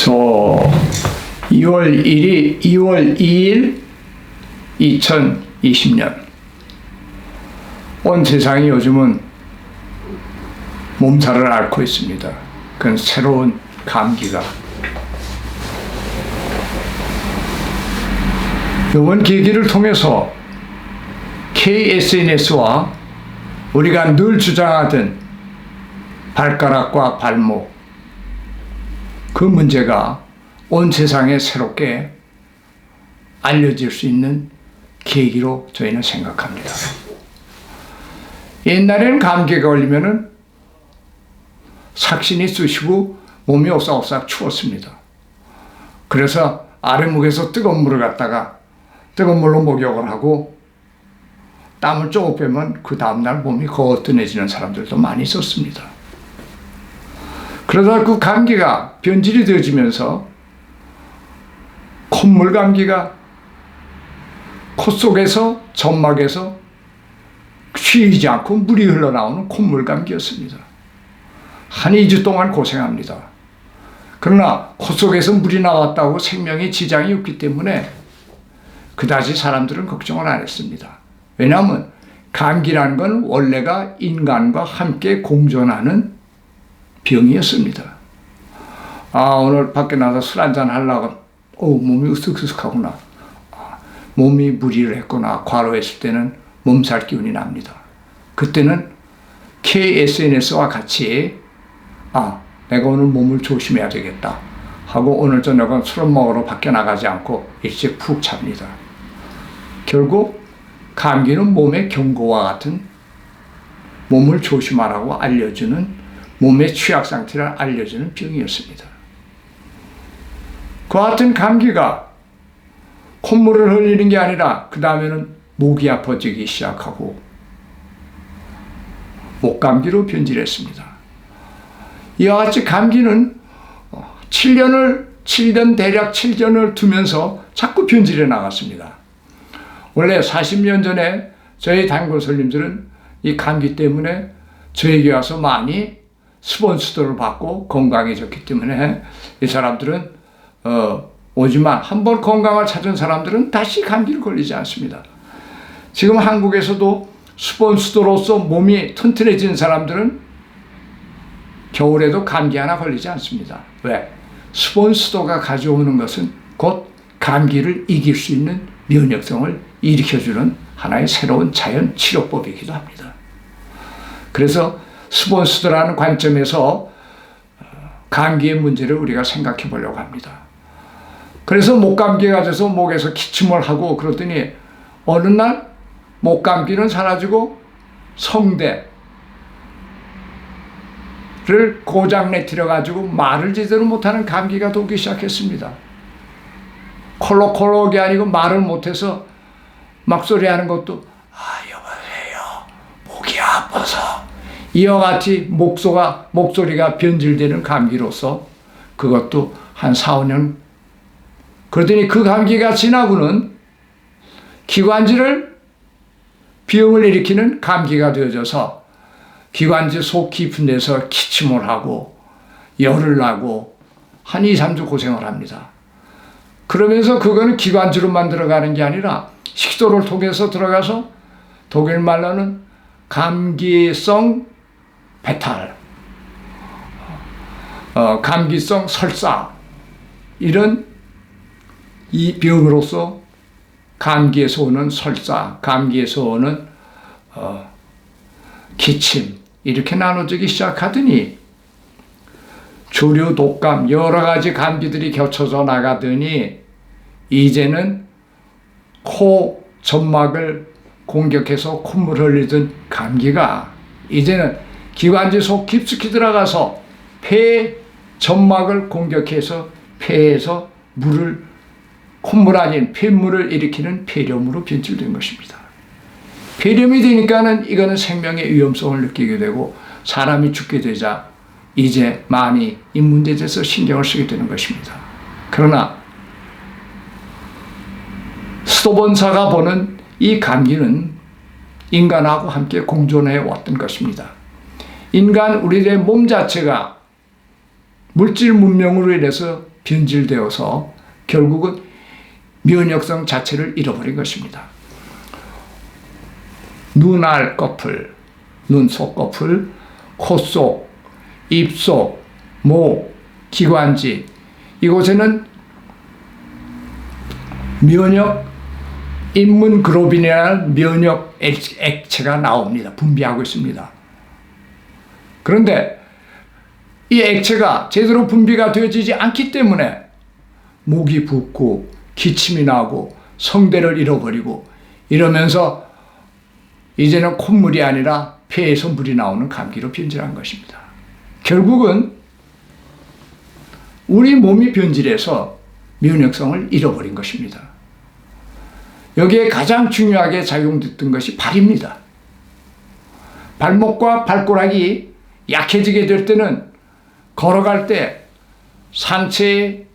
2월 2일 2020년 온 세상이 요즘은 몸살을 앓고 있습니다. 그건 새로운 감기가. 이번 계기를 통해서 KSNS와 우리가 늘 주장하던 발가락과 발목, 그 문제가 온 세상에 새롭게 알려질 수 있는 계기로 저희는 생각합니다. 옛날에는 감기가 걸리면은 삭신이 쑤시고 몸이 오싹오싹 추웠습니다. 그래서 아래목에서 뜨거운 물을 갖다가 뜨거운 물로 목욕을 하고 땀을 조금 빼면 그 다음날 몸이 거뜬해지는 사람들도 많이 있었습니다. 그러다 그 감기가 변질이 되어지면서 콧물 감기가 코 속에서 점막에서 쉬지 않고 물이 흘러나오는 콧물 감기였습니다. 한 2주 동안 고생합니다. 그러나 코 속에서 물이 나왔다고 생명에 지장이 없기 때문에 그다지 사람들은 걱정을 안 했습니다. 왜냐하면 감기라는 건 원래가 인간과 함께 공존하는 병이었습니다. 오늘 밖에 나가서 술 한잔 하려고 몸이 으쓱으쓱하구나. 몸이 무리를 했구나. 과로했을 때는 몸살 기운이 납니다. 그때는 KSNS와 같이 내가 오늘 몸을 조심해야 되겠다 하고 오늘 저녁은 술을 먹으러 밖에 나가지 않고 일찍 푹 잡니다. 결국 감기는 몸의 경고와 같은 몸을 조심하라고 알려주는, 몸의 취약 상태를 알려주는 병이었습니다. 그와 같은 감기가 콧물을 흘리는 게 아니라 그 다음에는 목이 아파지기 시작하고 목감기로 변질했습니다. 이와 같이 감기는 대략 7년을 두면서 자꾸 변질해 나갔습니다. 원래 40년 전에 저희 단골 손님들은 이 감기 때문에 저에게 와서 많이 수본수도를 받고 건강해졌기 때문에 이 사람들은 오지만 한번 건강을 찾은 사람들은 다시 감기를 걸리지 않습니다. 지금 한국에서도 수본수도로서 몸이 튼튼해진 사람들은 겨울에도 감기 하나 걸리지 않습니다. 왜? 수본수도가 가져오는 것은 곧 감기를 이길 수 있는 면역성을 일으켜주는 하나의 새로운 자연 치료법이기도 합니다. 그래서 수본수도라는 관점에서 감기의 문제를 우리가 생각해 보려고 합니다. 그래서 목감기가 돼서 목에서 기침을 하고 그러더니 어느 날 목감기는 사라지고 성대를 고장내뜨려가지고 말을 제대로 못하는 감기가 도기 시작했습니다. 콜록콜록이 아니고 말을 못해서 막소리하는 것도 여보세요 목이 아파서 이와 같이 목소리가 변질되는 감기로서 그것도 한 4, 5년 그러더니 그 감기가 지나고는 기관지를 비염을 일으키는 감기가 되어져서 기관지 속 깊은 데서 기침을 하고 열을 나고 한 2, 3주 고생을 합니다. 그러면서 그거는 기관지로만 들어가는 게 아니라 식도를 통해서 들어가서 독일 말로는 감기성 배탈, 감기성 설사 이런 이 병으로서 감기에서 오는 설사, 감기에서 오는 기침 이렇게 나눠지기 시작하더니 조류, 독감 여러 가지 감기들이 겹쳐져 나가더니 이제는 코 점막을 공격해서 콧물 흘리던 감기가 이제는 기관지 속 깊숙이 들어가서 폐 점막을 공격해서 폐에서 콧물 아닌 폐물을 일으키는 폐렴으로 변질된 것입니다. 폐렴이 되니까는 이거는 생명의 위험성을 느끼게 되고 사람이 죽게 되자 이제 많이 이 문제에 대해서 신경을 쓰게 되는 것입니다. 그러나 수도본사가 보는 이 감기는 인간하고 함께 공존해 왔던 것입니다. 인간 우리의 몸 자체가 물질 문명으로 인해서 변질되어서 결국은 면역성 자체를 잃어버린 것입니다. 눈알 꺼풀, 눈 속 꺼풀, 코 속, 입 속, 목, 기관지 이곳에는 면역 임문글로빈이라는 면역 액체가 나옵니다. 분비하고 있습니다. 그런데 이 액체가 제대로 분비가 되어지지 않기 때문에 목이 붓고 기침이 나고 성대를 잃어버리고 이러면서 이제는 콧물이 아니라 폐에서 물이 나오는 감기로 변질한 것입니다. 결국은 우리 몸이 변질해서 면역성을 잃어버린 것입니다. 여기에 가장 중요하게 작용됐던 것이 발입니다. 발목과 발가락이 약해지게 될 때는 걸어갈 때 상체의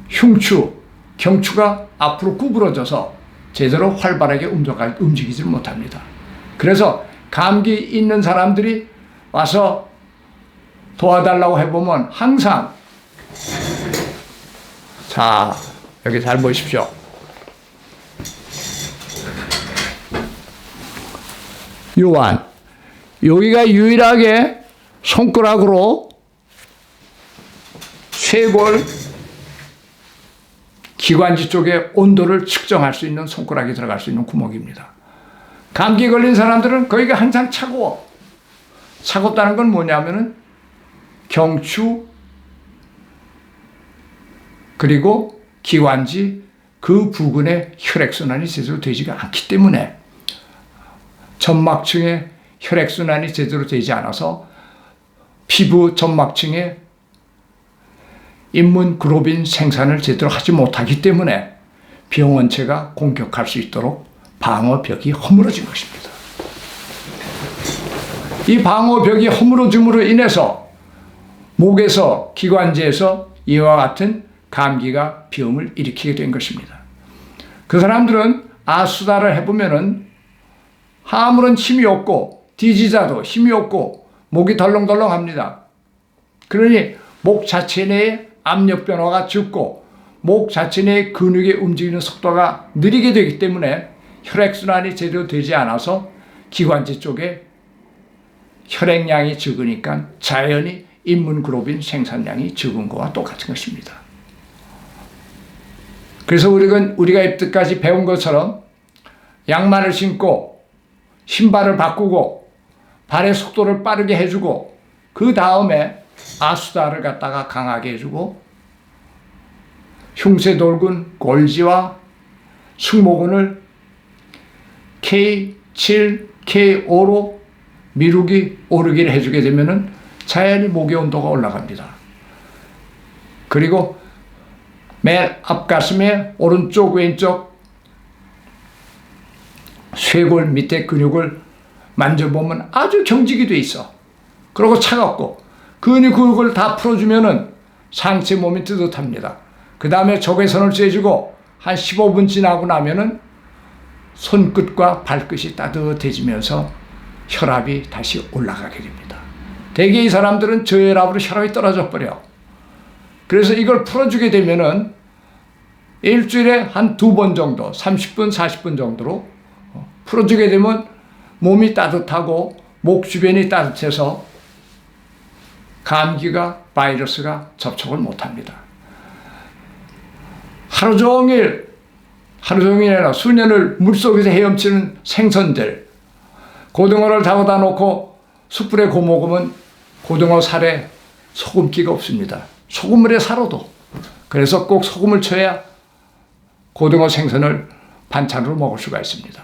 흉추, 경추가 앞으로 구부러져서 제대로 활발하게 움직이지 못합니다. 그래서 감기 있는 사람들이 와서 도와달라고 해보면 항상 자 여기 잘 보십시오. 요한 여기가 유일하게 손가락으로 쇄골 기관지 쪽에 온도를 측정할 수 있는 손가락이 들어갈 수 있는 구멍입니다. 감기 걸린 사람들은 거기가 항상 차가워. 차갑다는 건 뭐냐면은 경추 그리고 기관지 그 부근에 혈액순환이 제대로 되지가 않기 때문에 점막층에 혈액순환이 제대로 되지 않아서 피부 점막층에 임문글로빈 생산을 제대로 하지 못하기 때문에 병원체가 공격할 수 있도록 방어벽이 허물어진 것입니다. 이 방어벽이 허물어짐으로 인해서 목에서 기관지에서 이와 같은 감기가 병을 일으키게 된 것입니다. 그 사람들은 아수다를 해보면은 아무런 힘이 없고 뒤지자도 힘이 없고 목이 덜렁덜렁합니다. 그러니 목 자체 내에 압력 변화가 적고 목 자체 내의 근육의 움직이는 속도가 느리게 되기 때문에 혈액순환이 제대로 되지 않아서 기관지 쪽에 혈액량이 적으니까 자연히 임문글로빈 생산량이 적은 것과 똑같은 것입니다. 그래서 우리가 이때까지 배운 것처럼 양말을 신고 신발을 바꾸고 발의 속도를 빠르게 해주고 그 다음에 아수다를 갖다가 강하게 해주고 흉쇄돌근, 골지와 승모근을 K7, K5로 미루기, 오르기를 해주게 되면은 자연히 목의 온도가 올라갑니다. 그리고 맨 앞가슴에 오른쪽, 왼쪽 쇄골 밑에 근육을 만져보면 아주 경직이 돼 있어. 그리고 차갑고 근육을 다 풀어주면은 상체 몸이 뜨뜻합니다. 그 다음에 적외선을 쐬주고 한 15분 지나고 나면은 손끝과 발끝이 따뜻해지면서 혈압이 다시 올라가게 됩니다. 대개 이 사람들은 저혈압으로 혈압이 떨어져 버려. 그래서 이걸 풀어주게 되면은 일주일에 한 2번 정도, 30분, 40분 정도로 풀어주게 되면 몸이 따뜻하고 목 주변이 따뜻해서 감기가, 바이러스가 접촉을 못합니다. 하루 종일 아니라 수년을 물속에서 헤엄치는 생선들, 고등어를 잡아다 놓고 숯불에 구워 먹으면 고등어 살에 소금기가 없습니다. 소금물에 살아도. 그래서 꼭 소금을 쳐야 고등어 생선을 반찬으로 먹을 수가 있습니다.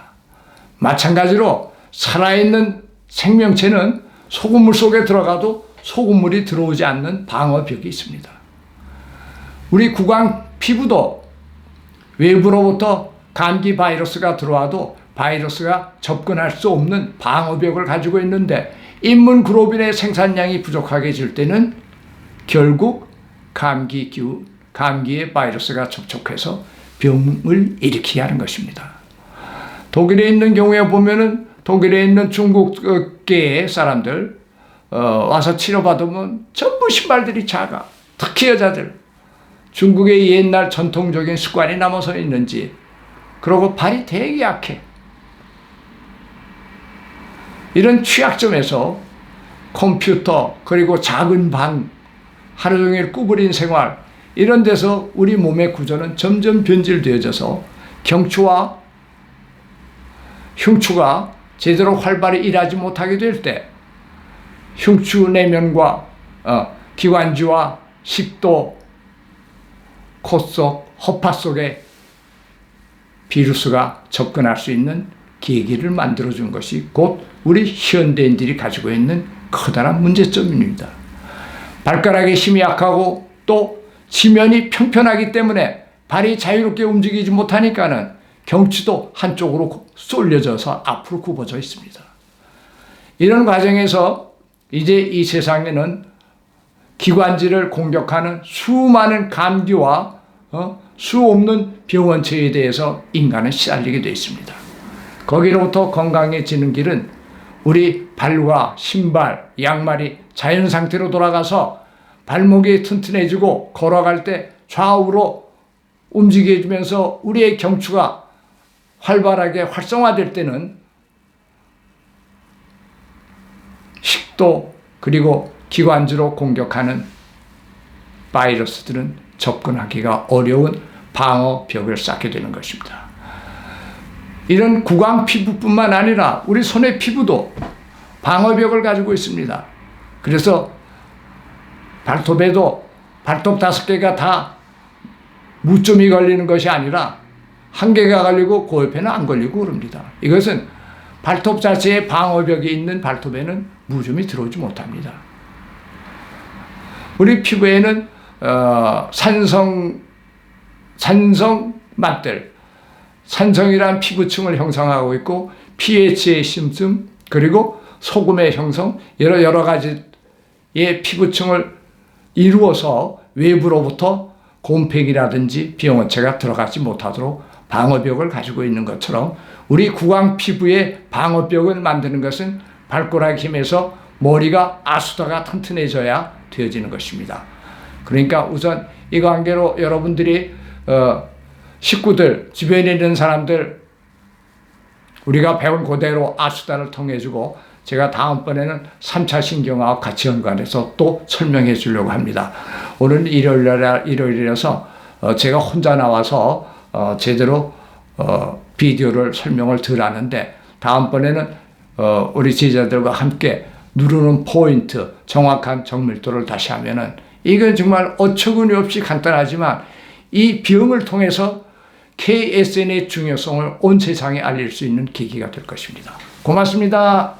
마찬가지로 살아있는 생명체는 소금물 속에 들어가도 소금물이 들어오지 않는 방어벽이 있습니다. 우리 구강 피부도 외부로부터 감기 바이러스가 들어와도 바이러스가 접근할 수 없는 방어벽을 가지고 있는데 임문글로빈의 생산량이 부족하게 질 때는 결국 감기에 바이러스가 접촉해서 병을 일으키게 하는 것입니다. 독일에 있는 경우에 보면은 독일에 있는 중국계의 사람들 와서 치료받으면 전부 신발들이 작아. 특히 여자들, 중국의 옛날 전통적인 습관이 남아서 있는지, 그리고 발이 되게 약해. 이런 취약점에서 컴퓨터, 그리고 작은 방, 하루 종일 구부린 생활, 이런 데서 우리 몸의 구조는 점점 변질되어져서 경추와 흉추가 제대로 활발히 일하지 못하게 될 때 흉추 내면과 기관지와 식도, 코 속, 허파 속에 비루스가 접근할 수 있는 계기를 만들어준 것이 곧 우리 현대인들이 가지고 있는 커다란 문제점입니다. 발가락의 힘이 약하고 또 지면이 평평하기 때문에 발이 자유롭게 움직이지 못하니까는 경추도 한쪽으로 쏠려져서 앞으로 굽어져 있습니다. 이런 과정에서 이제 이 세상에는 기관지를 공격하는 수많은 감기와 수 없는 병원체에 대해서 인간은 시달리게 되어 있습니다. 거기로부터 건강해지는 길은 우리 발과 신발, 양말이 자연 상태로 돌아가서 발목이 튼튼해지고 걸어갈 때 좌우로 움직여주면서 우리의 경추가 활발하게 활성화될 때는 식도 그리고 기관지로 공격하는 바이러스들은 접근하기가 어려운 방어벽을 쌓게 되는 것입니다. 이런 구강 피부뿐만 아니라 우리 손의 피부도 방어벽을 가지고 있습니다. 그래서 발톱에도 발톱 5개가 다 무좀이 걸리는 것이 아니라 1개가 걸리고 그 옆에는 안 걸리고 그럽니다. 이것은 발톱 자체에 방어벽이 있는 발톱에는 무좀이 들어오지 못합니다. 우리 피부에는 산성막들, 산성이란 피부층을 형성하고 있고 pH의 심층 그리고 소금의 형성 여러 가지의 피부층을 이루어서 외부로부터 곰팡이라든지 병원체가 들어가지 못하도록 방어벽을 가지고 있는 것처럼 우리 구강 피부의 방어벽을 만드는 것은 발가락 힘에서 머리가 아수다가 튼튼해져야 되어지는 것입니다. 그러니까 우선 이 관계로 여러분들이 식구들, 주변에 있는 사람들 우리가 배운 그대로 아수다를 통해주고 제가 다음번에는 3차 신경화학 같이 연관해서 또 설명해 주려고 합니다. 오늘 일요일이라서 제가 혼자 나와서 제대로 비디오를 설명을 덜 하는데 다음번에는 우리 제자들과 함께 누르는 포인트, 정확한 정밀도를 다시 하면은 이건 정말 어처구니 없이 간단하지만 이 병을 통해서 KSN의 중요성을 온 세상에 알릴 수 있는 계기가 될 것입니다. 고맙습니다.